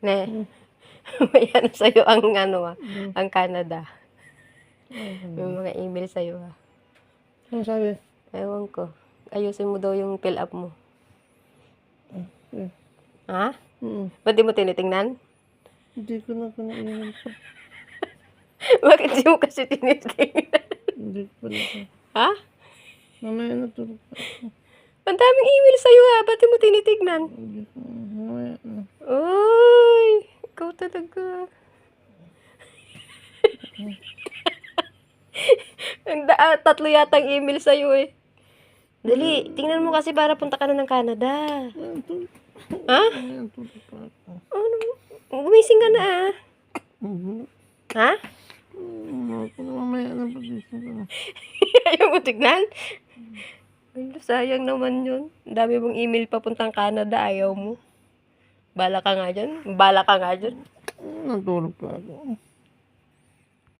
Ne, may ano sa'yo ang ano, ang Canada. May mga email sa'yo, Ano sabi? Ewan ko. Ayusin mo daw yung fill up mo. Ha? Ba't di mo tinitingnan? Hindi ko na kinainin ko. Bakit di mo kasi tinitingnan? Hindi ko pala. Ha? Mamaya na tulog pa. Ang daming email sa'yo ba't di mo tinitignan? Hindi ko. Mamaya na. Uy, ikaw talaga. Tatlo yatang email sa'yo Dali, tingnan mo kasi para punta ka na ng Canada. Ha? Mamaya tulog pa ako. Ano? Gumising ka na Ha? Mamaya na pagising ko na. Ayaw mo tignan? Ay, sayang naman yun. Ang dami mong email papuntang Canada, ayaw mo. Bala ka nga dyan. Natulog pa ako.